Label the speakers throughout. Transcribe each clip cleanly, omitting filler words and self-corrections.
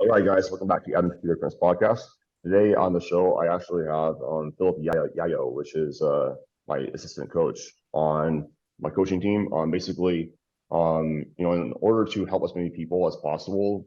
Speaker 1: All right, guys, welcome back to the Ep.56 podcast. Today on the show, I actually have Philip Yayo, which is my assistant coach on my coaching team. Basically, in order to help as many people as possible,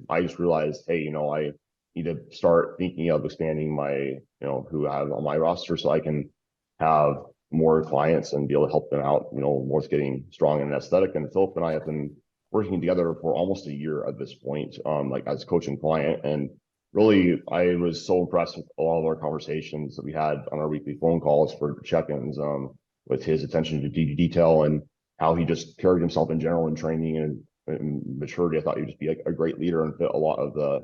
Speaker 1: I just realized, hey, I need to start thinking of expanding my, who I have on my roster, so I can have more clients and be able to help them out, more with getting strong and aesthetic. And Philip and I have been working together for almost a year at this point, like as coach and client. And really, I was so impressed with a lot of our conversations that we had on our weekly phone calls for check-ins, with his attention to detail and how he just carried himself in general in training and maturity. I thought he'd just be a great leader and fit a lot of the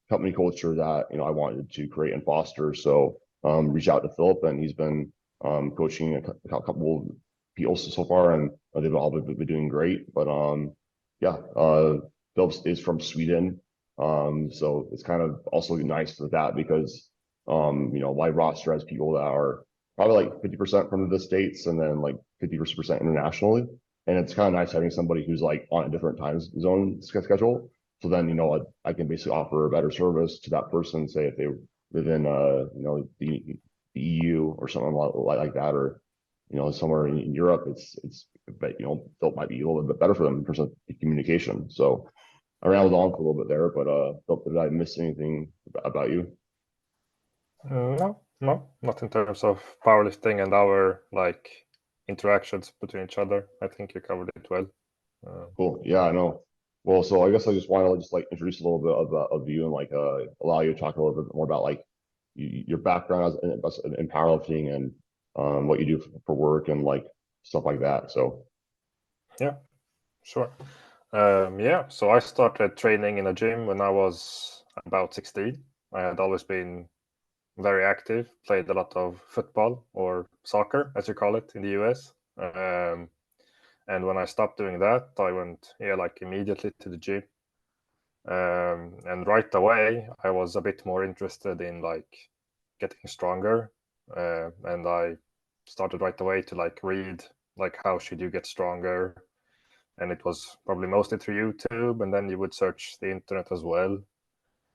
Speaker 1: company culture that, I wanted to create and foster. So reached out to Philip, and he's been coaching a couple of people so far, and they've all been doing great. But Philip is from Sweden, so it's kind of also nice for that because my roster has people that are probably like 50% from the States and then like 50% internationally, and it's kind of nice having somebody who's like on a different time zone schedule. So then I can basically offer a better service to that person, say if they live in the EU or something like that, or somewhere in Europe. But Philip might be a little bit better for them in terms of communication. So I rambled on for a little bit there, but Philip, did I miss anything about you?
Speaker 2: No, not in terms of powerlifting and our interactions between each other. I think you covered it well.
Speaker 1: Cool. Yeah, I know. Well, so I guess I just want to introduce a little bit of you and allow you to talk a little bit more about your background in powerlifting and what you do for work and stuff like that. So
Speaker 2: yeah, sure. So I started training in a gym when I was about 16. I had always been very active, played a lot of football or soccer, as you call it in the US. And when I stopped doing that, I went immediately to the gym. And right away, I was a bit more interested in getting stronger. And I started right away to read how should you get stronger. And it was probably mostly through YouTube, and then you would search the internet as well.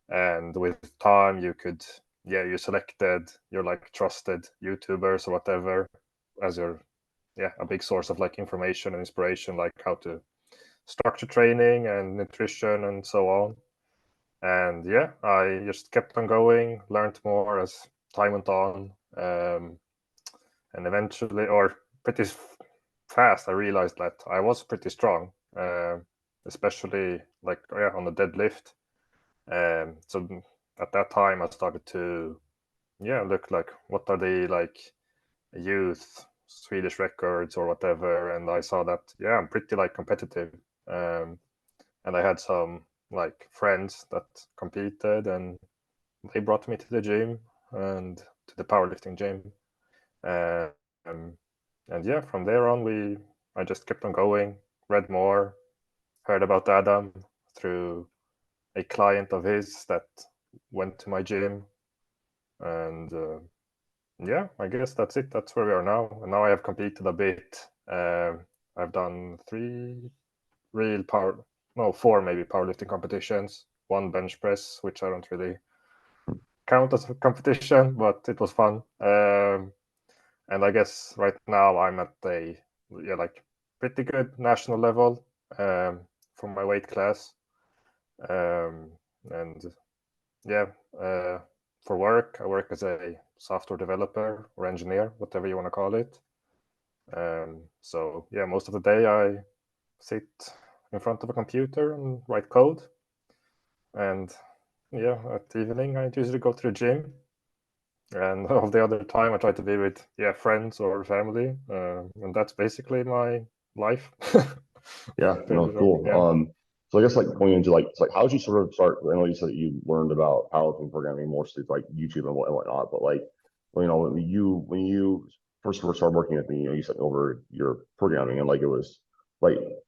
Speaker 2: And with time, you selected your trusted YouTubers or whatever as your a big source of information and inspiration, how to structure training and nutrition and so on. And I just kept on going, learned more as time went on, and eventually, or pretty fast, I realized that I was pretty strong, especially on the deadlift. So at that time, I started to look what are the youth Swedish records or whatever, and I saw that I'm pretty competitive, and I had some friends that competed, and they brought me to the gym and to the powerlifting gym, and from there on I just kept on going, read more, heard about Adam through a client of his that went to my gym, and I guess that's it. That's where we are now. And now I have competed a bit. I've done 4 maybe powerlifting competitions, 1 bench press, which I don't really count as a competition, but it was fun. And I guess right now I'm at a pretty good national level for my weight class. For work, I work as a software developer or engineer, whatever you want to call it. So most of the day I sit in front of a computer and write code. And at the evening I usually go to the gym. And all the other time I try to be with friends or family. And that's basically my life.
Speaker 1: Cool.
Speaker 2: Yeah.
Speaker 1: So I guess going into how did you sort of start? I know you said that you learned about powerlifting programming mostly YouTube and whatnot, but when you first started working with me, you sent over your programming, and it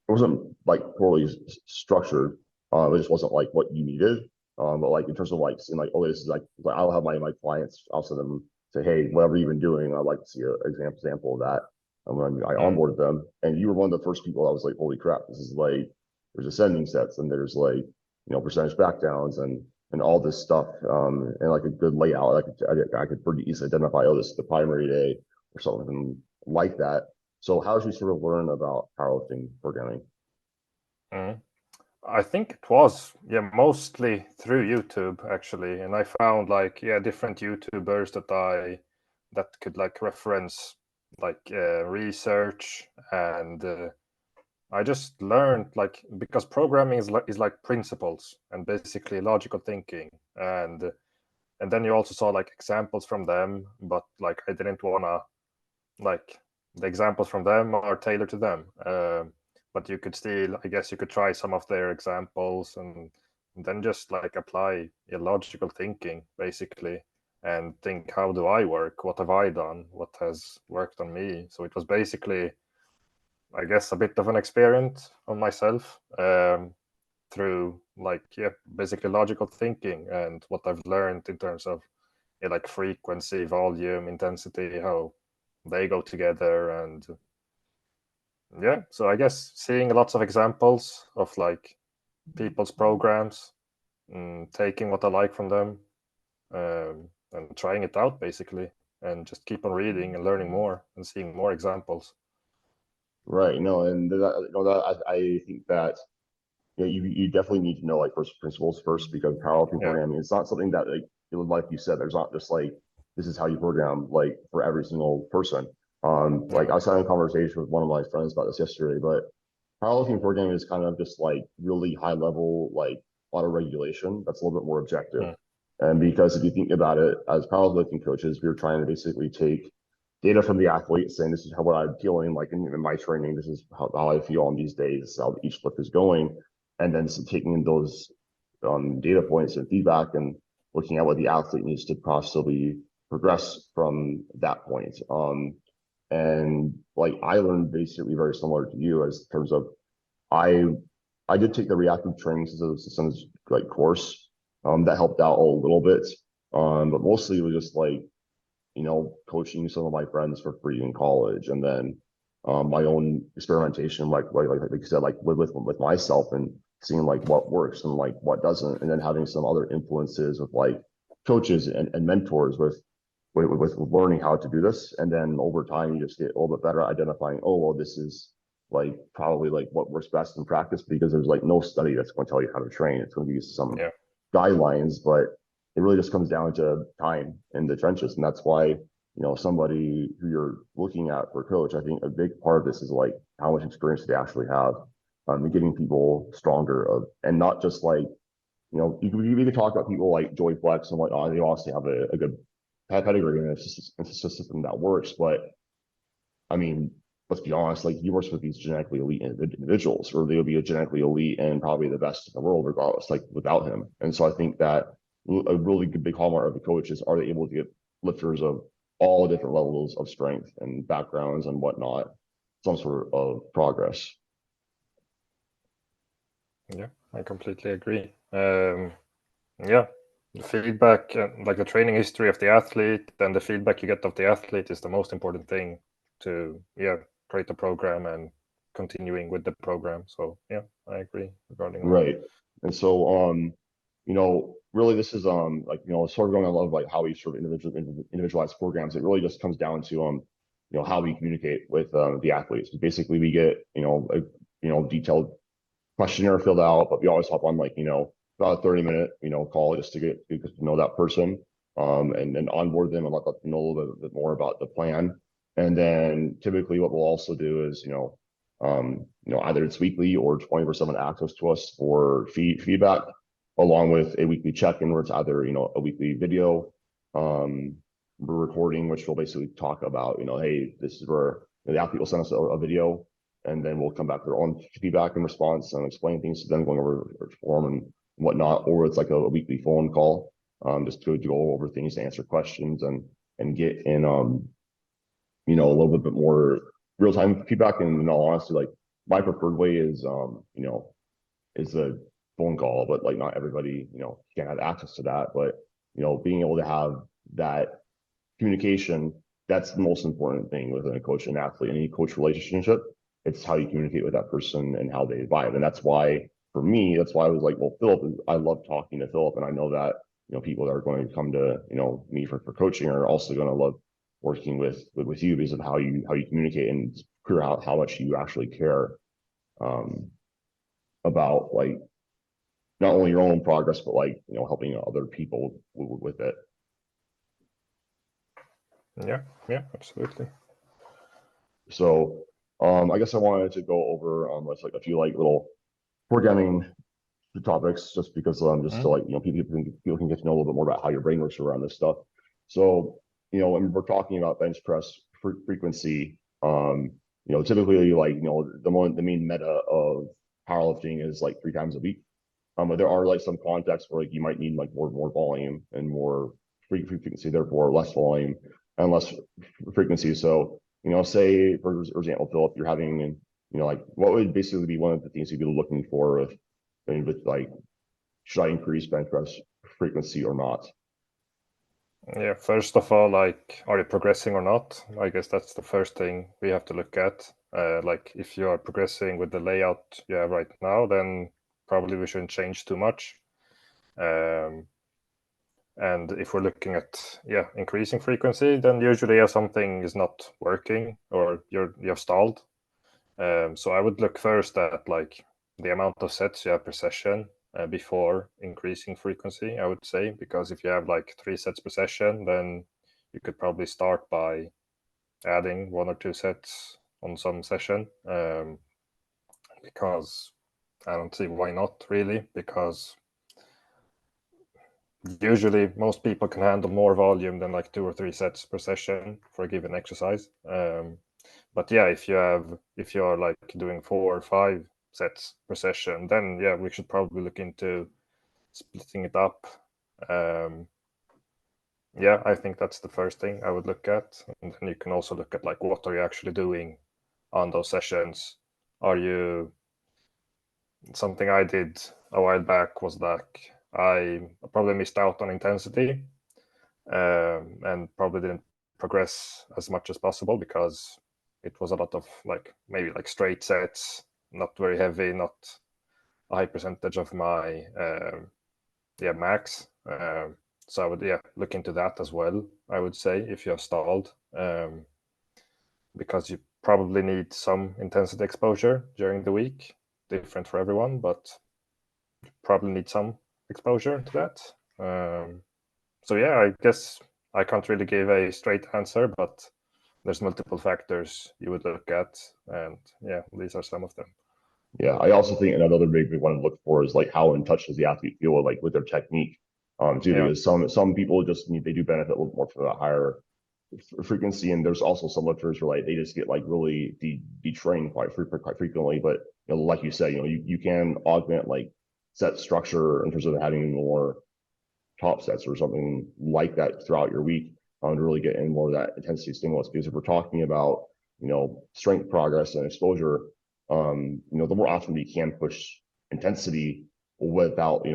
Speaker 1: wasn't poorly structured. It just wasn't what you needed. But in terms of seeing this is I'll have my clients, I'll send them, say, hey, whatever you've been doing, I'd like to see an example of that. And when I onboarded them, and you were one of the first people, I was like, holy crap, this is there's ascending sets, and there's percentage backdowns and all this stuff, and like a good layout. I could pretty easily identify, oh, this is the primary day or something like that. So how did you sort of learn about powerlifting programming?
Speaker 2: Mm. I think it was mostly through YouTube actually, and I found like different YouTubers that could like reference like research, and I just learned like, because programming is like principles and basically logical thinking, and then you also saw like examples from them, but like I didn't wanna, like, the examples from them are tailored to them. But you could still, I guess, you could try some of their examples, and then just like apply your logical thinking basically, and think, how do I work? What have I done? What has worked on me? So it was basically, I guess, a bit of an experiment on myself, through like basically logical thinking and what I've learned in terms of like frequency, volume, intensity, how they go together. And so I guess seeing lots of examples of like people's programs, taking what I like from them, and trying it out basically, and just keep on reading and learning more and seeing more examples.
Speaker 1: Right. No, and I think that you definitely need to know like first principles first, because powerlifting
Speaker 2: Yeah.
Speaker 1: programming, it's not something that like you said, there's not just like this is how you program like for every single person. Like
Speaker 2: Yeah.
Speaker 1: I was having a conversation with one of my friends about this yesterday, but powerlifting programming is kind of just like really high level like auto regulation that's a little bit more objective.
Speaker 2: Mm.
Speaker 1: And because if you think about it, as powerlifting coaches, we're trying to basically take data from the athlete saying this is how what I'm feeling like in my training, this is how I feel on these days, how each lift is going, and then taking those data points and feedback and looking at what the athlete needs to possibly progress from that point. And like I learned basically very similar to you as terms of I I did take the reactive training systems like course, that helped out a little bit, but mostly it was just like coaching some of my friends for free in college, and then my own experimentation, like you said, like with myself and seeing like what works and like what doesn't, and then having some other influences with like coaches and mentors with learning how to do this, and then over time you just get a little bit better at identifying, oh well, this is like probably like what works best in practice, because there's like no study that's going to tell you how to train. It's going to give you some
Speaker 2: Yeah.
Speaker 1: guidelines, but it really just comes down to time in the trenches. And that's why, somebody who you're looking at for a coach, I think a big part of this is like how much experience do they actually have, and getting people stronger and not just like, you could talk about people like Joy Flex and whatnot. They obviously have a good pedigree, and it's a system that works. But I mean, let's be honest, like he works with these genetically elite individuals, or they'll be a genetically elite and probably the best in the world regardless, like without him. And so I think that a really good big hallmark of the coach is, are they able to get lifters of all different levels of strength and backgrounds and whatnot, some sort of progress.
Speaker 2: Yeah, I completely agree. Yeah, the feedback, like the training history of the athlete, then the feedback you get of the athlete is the most important thing to create a program and continuing with the program. So yeah, I agree regarding that.
Speaker 1: Right. And so, really this is like, sort of going on love like how we sort of individualize programs. It really just comes down to how we communicate with the athletes. Basically we get, a detailed questionnaire filled out, but we always hop on like, about a 30-minute, call just to get to know that person, and then onboard them and let them know a little bit more about the plan. And then typically what we'll also do is, either it's weekly or 24/7 access to us for feedback, along with a weekly check-in where it's either, a weekly video, recording, which will basically talk about, hey, this is where the athlete will send us a video, and then we'll come back with their own feedback and response and explain things to them, going over form and whatnot. Or it's like a weekly phone call, just to go over things, to answer questions and get in, a little bit more real time feedback. And in all honesty, like my preferred way is a phone call, but like not everybody, can't have access to that. But being able to have that communication, that's the most important thing within a coach and athlete. Any coach relationship, it's how you communicate with that person and how they vibe. And that's why for me, that's why I was like, well, Philip, I love talking to Philip, and I know that people that are going to come to me for coaching are also going to love working with you because of how you communicate and clear out how much you actually care about like not only your own progress but like helping other people with it.
Speaker 2: Yeah, absolutely.
Speaker 1: So I guess I wanted to go over like a few like little programming topics just because just to like people can get to know a little bit more about how your brain works around this stuff. So when we're talking about bench press frequency, typically like the main meta of powerlifting is like 3 times a week. But there are like some contexts where like you might need like more volume and more frequency, therefore less volume and less frequency. So say for example, Philip, you're having like what would basically be one of the things you'd be looking for with like, should I increase bench press frequency or not?
Speaker 2: Yeah, first of all, like, are you progressing or not? I guess that's the first thing we have to look at. Like, if you are progressing with the layout you have right now, then probably we shouldn't change too much. And if we're looking at increasing frequency, then usually something is not working or you have stalled. So I would look first at like the amount of sets you have per session before increasing frequency, I would say, because if you have like 3 sets per session, then you could probably start by adding 1 or 2 sets on some session, because I don't see why not really, because usually most people can handle more volume than like 2 or 3 sets per session for a given exercise. But yeah, if you are like doing 4 or 5 sets per session, then we should probably look into splitting it up. I think that's the first thing I would look at, and then you can also look at like what are you actually doing on those sessions. Something I did a while back was like I probably missed out on intensity, and probably didn't progress as much as possible because it was a lot of like maybe like straight sets, not very heavy, not a high percentage of my max. So I would look into that as well, I would say, if you have stalled, because you probably need some intensity exposure during the week, different for everyone, but you probably need some exposure to that. So I guess I can't really give a straight answer, but there's multiple factors you would look at, and these are some of them.
Speaker 1: Yeah, I also think another big one to look for is like how in touch does the athlete feel with their technique, too, because some people just they do benefit a little more from that higher frequency, and there's also some lifters where like they just get like really detrained quite frequently. But like you said, you can augment like set structure in terms of having more top sets or something like that throughout your week, to really get in more of that intensity stimulus. Because if we're talking about strength progress and exposure, the more often we can push intensity without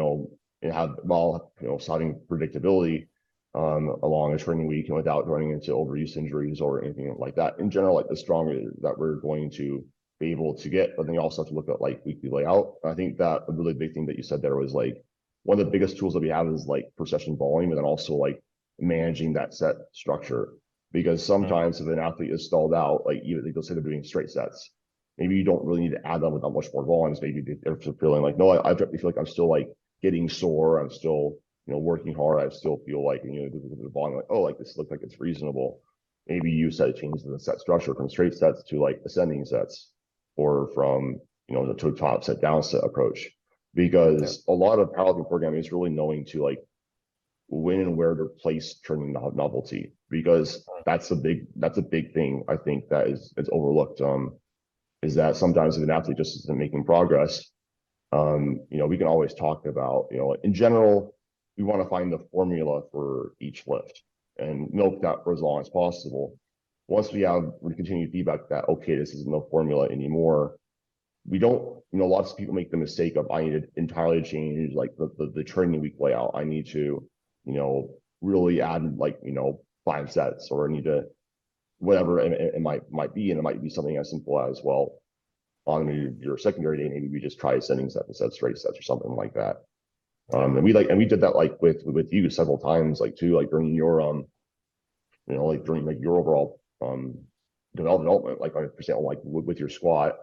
Speaker 1: while having predictability along a training week and without running into overuse injuries or anything like that. In general, like the stronger that we're going to be able to get, but then you also have to look at like weekly layout. I think that a really big thing that you said there was like one of the biggest tools that we have is like per session volume, and then also like managing that set structure. Because sometimes if an athlete is stalled out, like even they'll say they're doing straight sets, maybe you don't really need to add them without much more volumes. Maybe they're feeling like, no, I feel like I'm still like getting sore. I'm still working hard. I still feel like the volume, like, oh, like this looks like it's reasonable. Maybe you set changes in the set structure from straight sets to like ascending sets, or from the to top set down set approach. Because a lot of powerlifting programming is really knowing to like when and where to place training novelty, because that's a big thing I think that is overlooked. Is that sometimes if an athlete just isn't making progress, we can always talk about, in general, we want to find the formula for each lift and milk that for as long as possible. Once we have continued feedback that, okay, this isn't the formula anymore, we don't, lots of people make the mistake of, I need to entirely change like the training week layout. I need to, really add like, 5 sets, or I need to, whatever it might be. And it might be something as simple as, well, on your secondary day, maybe we just try ascending sets instead of straight sets or something like that. And we did that like with you several times, like too, like during your like during like your overall development, like for example, like with your squat,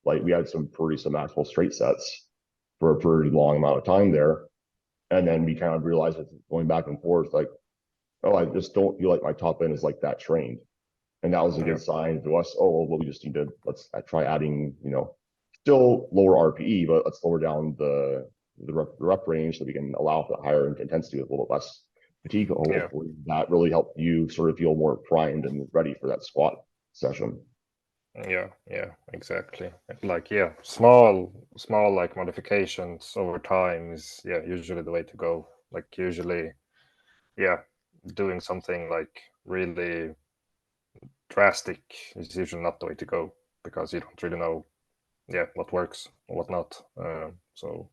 Speaker 1: like we had some maximal straight sets for a pretty long amount of time there. And then we kind of realized that going back and forth, like, oh, I just don't feel like my top end is like that trained. And that was a good sign to us. Oh, well, we just need to, let's try adding, still lower RPE, but let's lower down the rep range so we can allow for higher intensity with a little less fatigue. Hopefully that really helped you sort of feel more primed and ready for that squat session.
Speaker 2: Yeah, exactly. Like, small like modifications over time is usually the way to go. Like usually, doing something like really drastic is usually not the way to go because you don't really know, what works or what not. So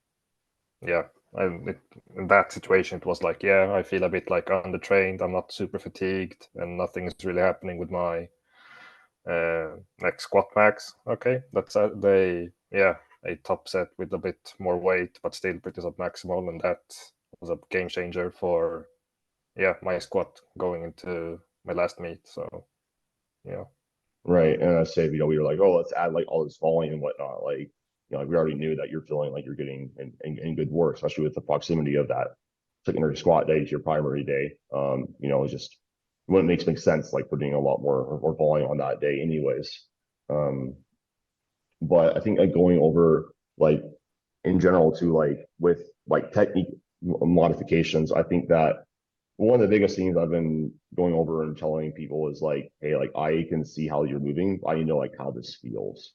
Speaker 2: in that situation, it was like, I feel a bit like undertrained. I'm not super fatigued, and nothing is really happening with my next squat max. Okay, that's a top set with a bit more weight, but still pretty submaximal, and that was a game changer for my squat going into my last meet. So
Speaker 1: Right. And I say, we were like, oh, let's add like all this volume and whatnot. Like, like we already knew that you're feeling like you're getting in good work, especially with the proximity of that secondary squat day to your primary day. It's just when it makes sense, like we're doing a lot more volume on that day anyways. But I think like going over like in general to like with like technique modifications, I think that one of the biggest things I've been going over and telling people is like, hey, like I can see how you're moving. I know like how this feels.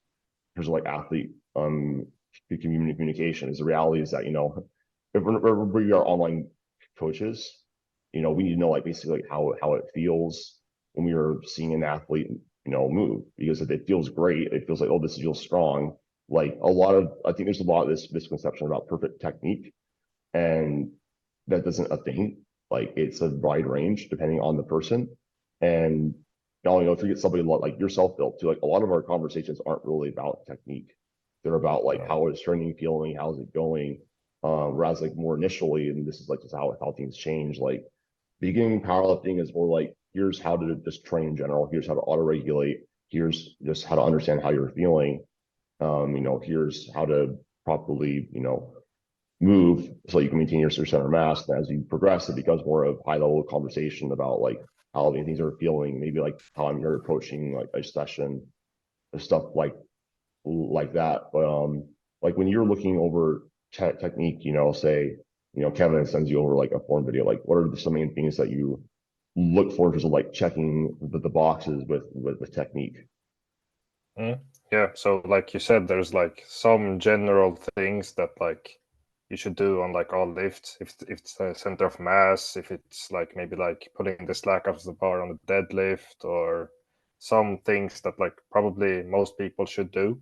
Speaker 1: There's like athlete communication. Is the reality is that if we are online coaches, we need to know like basically like how it feels when we are seeing an athlete move, because if it feels great, it feels like, oh, this feels strong. Like I think there's a lot of this misconception about perfect technique, and that isn't a thing. Like it's a wide range depending on the person. And now, if you get somebody like yourself built too, like a lot of our conversations aren't really about technique. They're about like how is training feeling, how's it going. Whereas like more initially, and this is like just how things change. Like beginning powerlifting is more like, here's how to just train in general. Here's how to auto regulate. Here's just how to understand how you're feeling. Here's how to properly, move so you can maintain your center mass. And as you progress, it becomes more of high level conversation about like how things are feeling, maybe like how you're approaching like a session, stuff like that. But like when you're looking over technique, say Kevin sends you over like a form video, like what are some main things that you look for in terms of like checking the boxes with technique?
Speaker 2: Yeah, so like you said, there's like some general things that like you should do on like all lifts. If it's a center of mass, if it's like maybe like putting the slack off the bar on the deadlift, or some things that like probably most people should do.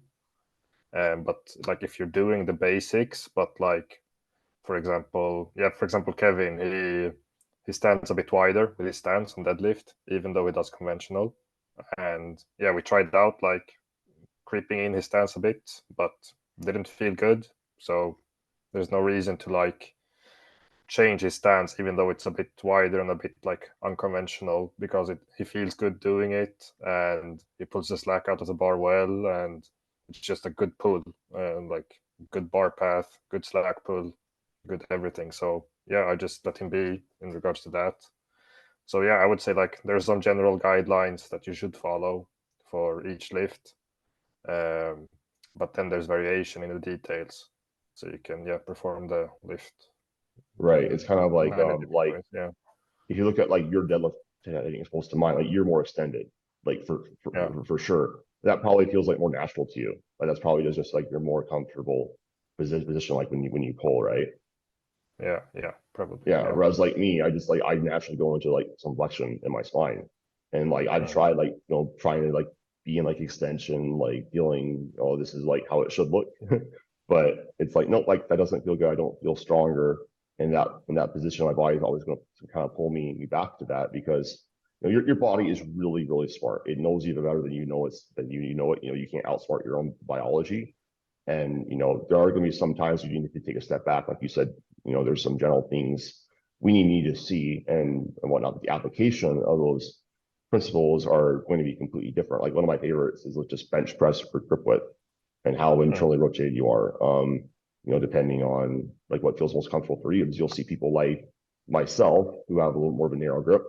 Speaker 2: But like if you're doing the basics, but like for example, Kevin, he stands a bit wider with his stance on deadlift, even though he does conventional. And we tried out like creeping in his stance a bit, but didn't feel good. So there's no reason to like change his stance, even though it's a bit wider and a bit like unconventional, because he feels good doing it, and he pulls the slack out of the bar well, and it's just a good pull, like good bar path, good slack pull, good everything. So I just let him be in regards to that. So I would say like there's some general guidelines that you should follow for each lift. But then there's variation in the details, so you can perform the lift
Speaker 1: Right. It's kind of like
Speaker 2: many different ways.
Speaker 1: if you look at like your deadlift as opposed to mine, like you're more extended, like for sure. That probably feels like more natural to you. Like that's probably just like you're more comfortable position like when you pull, right?
Speaker 2: Probably.
Speaker 1: Yeah. Whereas like me, I naturally go into like some flexion in my spine. And like I've tried like trying to like be in like extension, like feeling, oh, this is like how it should look. But it's like, nope, like that doesn't feel good. I don't feel stronger in that position. My body's always going to kind of pull me back to that, because your body is really, really smart. It knows even better than you know you know it. You can't outsmart your own biology. And there are going to be some times you need to take a step back, like you said. There's some general things we need to see and whatnot. But the application of those principles are going to be completely different. Like one of my favorites is just bench press for grip width and how internally rotated you are. Depending on like what feels most comfortable for you, because you'll see people like myself who have a little more of a narrow grip.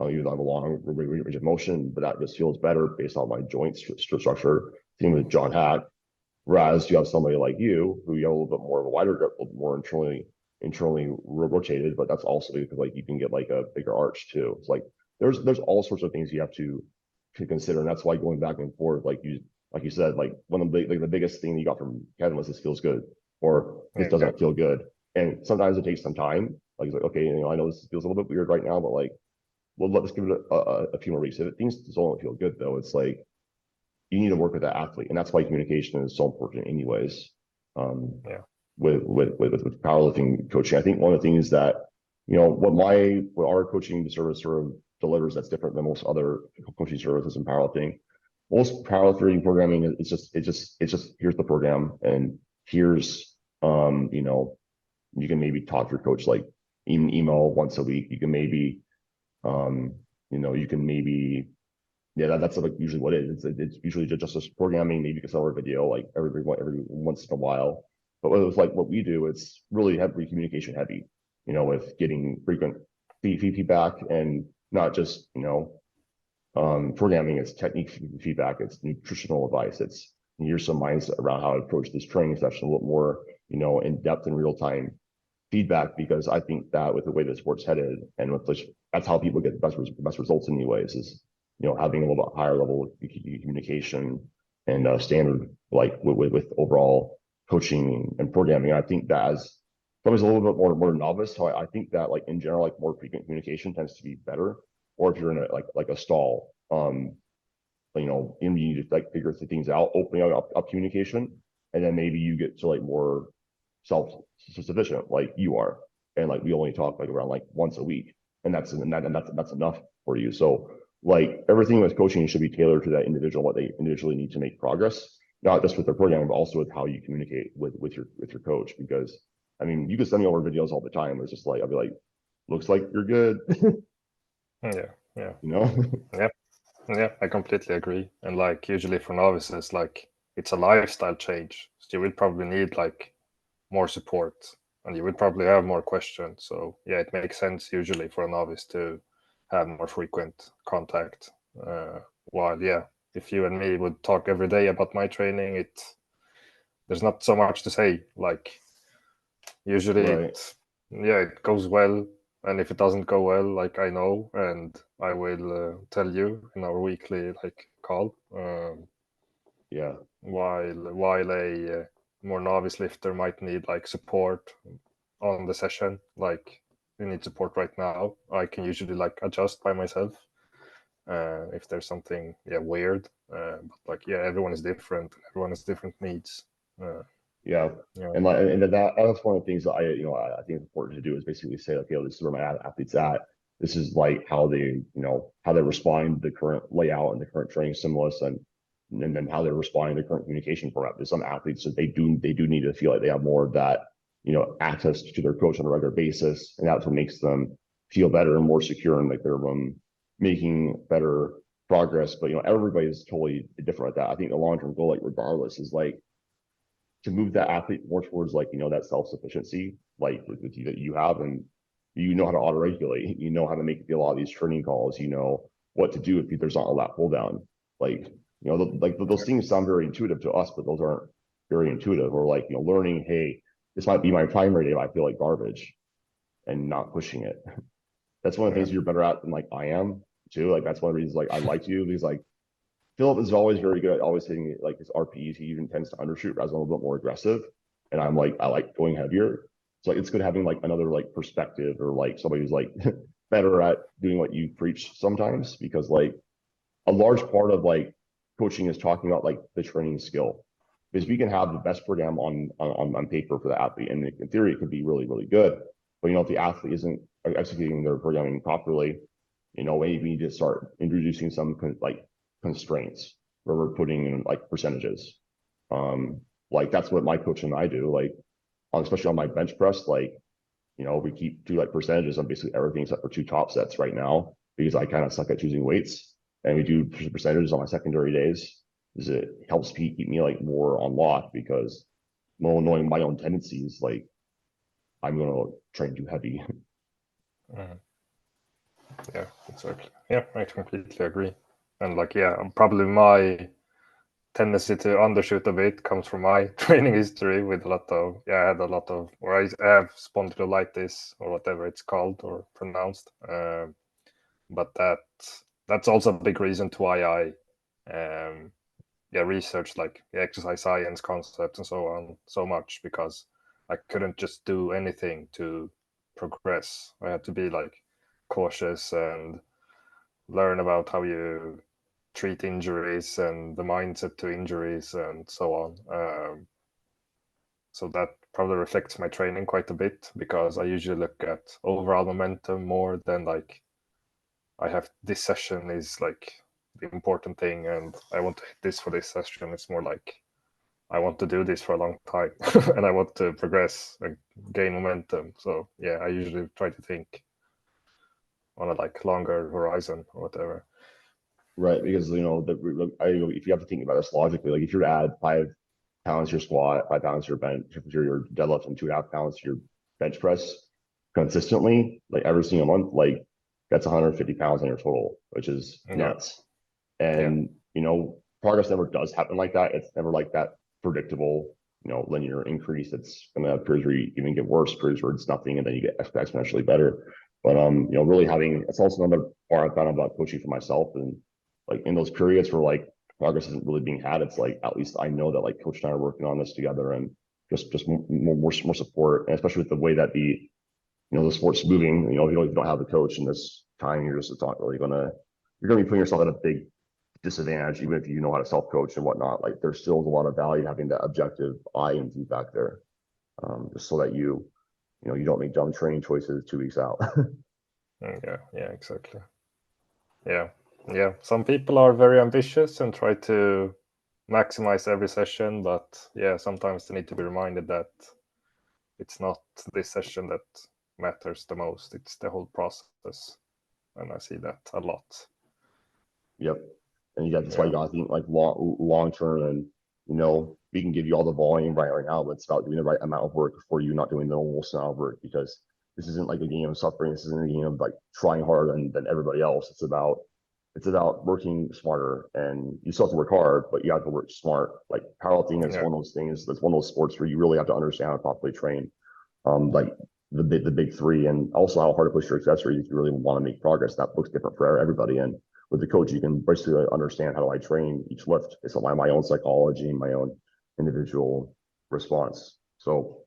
Speaker 1: Even though I have a long range of motion, but that just feels better based on my joint structure. Same with John Hack. Whereas you have somebody like you who you have a little bit more of a wider grip, a little more internally rotated, but that's also because like you can get like a bigger arch too. It's like there's all sorts of things you have to consider, and that's why going back and forth, like you said, like one of the biggest thing you got from Kevin was this feels good or this doesn't feel good, and sometimes it takes some time. Like it's like, okay, I know this feels a little bit weird right now, but like, well, let's give it a few more weeks. If things still don't feel good though, it's like you need to work with that athlete, and that's why communication is so important anyways. With powerlifting coaching, I think one of the things that what our coaching service sort of delivers that's different than most other coaching services in powerlifting. Most powerlifting programming it's just here's the program, and here's you can maybe talk to your coach like email once a week. You can maybe you can maybe that's like usually what it is. It's usually just programming. Maybe you can sell a video like every once in a while. But it was like what we do, it's really heavy communication heavy, with getting frequent feedback, and not just programming. It's technique feedback. It's nutritional advice. It's here's some mindset around how to approach this training session a little more in depth and real time feedback, because I think that with the way the sport's headed and with that's how people get the best results anyways, is having a little bit higher level of communication and standard, like with overall coaching and programming. I think that as somebody's a little bit more novice, so I think that like in general, like more frequent communication tends to be better. Or if you're in a stall, you need to like figure things out, opening up communication, and then maybe you get to like more self-sufficient like you are, and like we only talk like around like once a week, and that's enough for you. So like everything with coaching should be tailored to that individual, what they individually need to make progress, not just with their programming, but also with how you communicate with your coach. Because I mean, you can send me over videos all the time. It's just like I'll be like, looks like you're good.
Speaker 2: Yeah.
Speaker 1: Yeah.
Speaker 2: Yeah, I completely agree. And like usually for novices, like it's a lifestyle change. So you would probably need like more support, and you would probably have more questions. So yeah, it makes sense usually for a novice to have more frequent contact. While if you and me would talk every day about my training, there's not so much to say. Like usually
Speaker 1: Right.
Speaker 2: it goes well, and if it doesn't go well, like I know, and I will tell you in our weekly like call.
Speaker 1: Yeah.
Speaker 2: While a more novice lifter might need like support on the session, like you need support right now, I can usually like adjust by myself if there's something weird. But like everyone is different. Everyone has different needs.
Speaker 1: Yeah. And like, and that's one of the things that I think it's important to do is basically say, okay, this is where my athlete's at. This is like how they respond to the current layout and the current training stimulus, and then how they're responding to the current communication format. There's some athletes that they do need to feel like they have more of that, access to their coach on a regular basis, and that's what makes them feel better and more secure, and like they're making better progress. But everybody's totally different at that. I think the long-term goal, like regardless, is like to move that athlete more towards like that self-sufficiency, like with you that you have, and how to auto-regulate, how to make a lot of these training calls, what to do if there's not a lat pull down. Like those things sound very intuitive to us, but those aren't very intuitive. Or like learning, hey, this might be my primary day if I feel like garbage, and not pushing it. That's one of the things you're better at than like I am too. Like that's one of the reasons like I like you, because like Philip is always very good at always hitting like his RPEs. He even tends to undershoot rather than a little bit more aggressive. And I'm like, I like going heavier. So like, it's good having like another like perspective, or like somebody who's like better at doing what you preach sometimes, because like a large part of like coaching is talking about like the training skill, because we can have the best program on paper for the athlete, and in theory it could be really, really good. But if the athlete isn't executing their programming properly, maybe we need to start introducing some constraints where we're putting in like percentages. Like that's what my coach and I do. Like, especially on my bench press, like, we do like percentages on basically everything except for 2 top sets right now because I kind of suck at choosing weights. And we do percentages on my secondary days because it helps keep me like more on lock because knowing my own tendencies, like I'm going to train too heavy.
Speaker 2: Yeah, exactly. Yeah, I completely agree. And like, yeah, probably my tendency to undershoot a bit comes from my training history with I had a lot of, or I have spondylitis or whatever it's called or pronounced. But that's also a big reason to why I research like the exercise science concepts and so on so much, because I couldn't just do anything to progress. I had to be like cautious and learn about how you treat injuries and the mindset to injuries and so on. So that probably reflects my training quite a bit because I usually look at overall momentum more than like I have this session is like the important thing and I want to hit this for this session. It's more like I want to do this for a long time and I want to progress and gain momentum. So yeah, I usually try to think on a like longer horizon or whatever.
Speaker 1: Right, because if you have to think about this logically, like if you add 5 pounds to your squat, 5 pounds to your bench, to your deadlift, and 2.5 pounds to your bench press consistently, like every single month, like that's 150 pounds on your total, which is nuts. And progress never does happen like that. It's never like that predictable, linear increase. It's gonna have periods where you even get worse, periods where it's nothing, and then you get exponentially better. But really having that's also another part I've found about coaching for myself, and like in those periods where like progress isn't really being had, it's like at least I know that like coach and I are working on this together, and just more support, and especially with the way that the sport's moving. If you don't have the coach in this time, it's not really you're gonna be putting yourself at a big disadvantage, even if you know how to self-coach and whatnot. Like there's still a lot of value having that objective eye and feedback there, just so that you don't make dumb training choices 2 weeks out.
Speaker 2: Yeah, exactly. Yeah. Some people are very ambitious and try to maximize every session, but yeah, sometimes they need to be reminded that it's not this session that matters the most. It's the whole process, and I see that a lot.
Speaker 1: Yep. And that's why you gotta think like long term, and we can give you all the volume right now, but it's about doing the right amount of work for you, not doing the normal amount of work, because this isn't like a game of suffering. This isn't a game of like trying harder than everybody else. It's about working smarter, and you still have to work hard, but you have to work smart. Like powerlifting is one of those things. That's one of those sports where you really have to understand how to properly train. Like the big three, and also how hard to push your accessories if you really want to make progress. That looks different for everybody, and with the coach, you can basically understand how do I train each lift. It's my own psychology, my own individual response. So,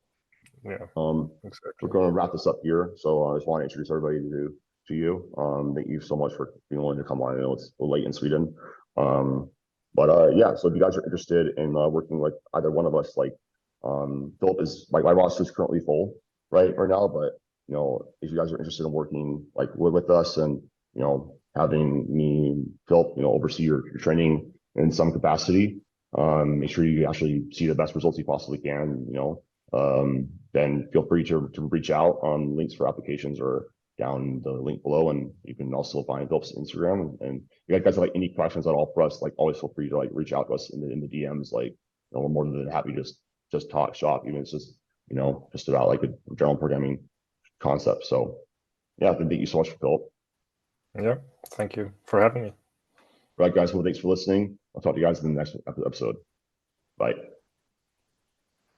Speaker 2: exactly.
Speaker 1: We're going to wrap this up here. So I just want to introduce everybody to you. Thank you so much for being willing to come on. I know it's late in Sweden. But yeah, so if you guys are interested in working with either one of us, like Philip is like my roster is currently full right now, but if you guys are interested in working like with us and having me, Philip, oversee your training in some capacity, make sure you actually see the best results you possibly can, then feel free to reach out on links for applications or down the link below. And you can also find Philip's Instagram. And if you guys have like any questions at all for us, like always feel free to like reach out to us in the DMs. Like, we're more than happy to just talk shop, even if it's just, just about like a general programming concept. So yeah, thank you so much, Philip.
Speaker 2: Yeah, thank you for having me.
Speaker 1: All right, guys. Well, thanks for listening. I'll talk to you guys in the next episode. Bye.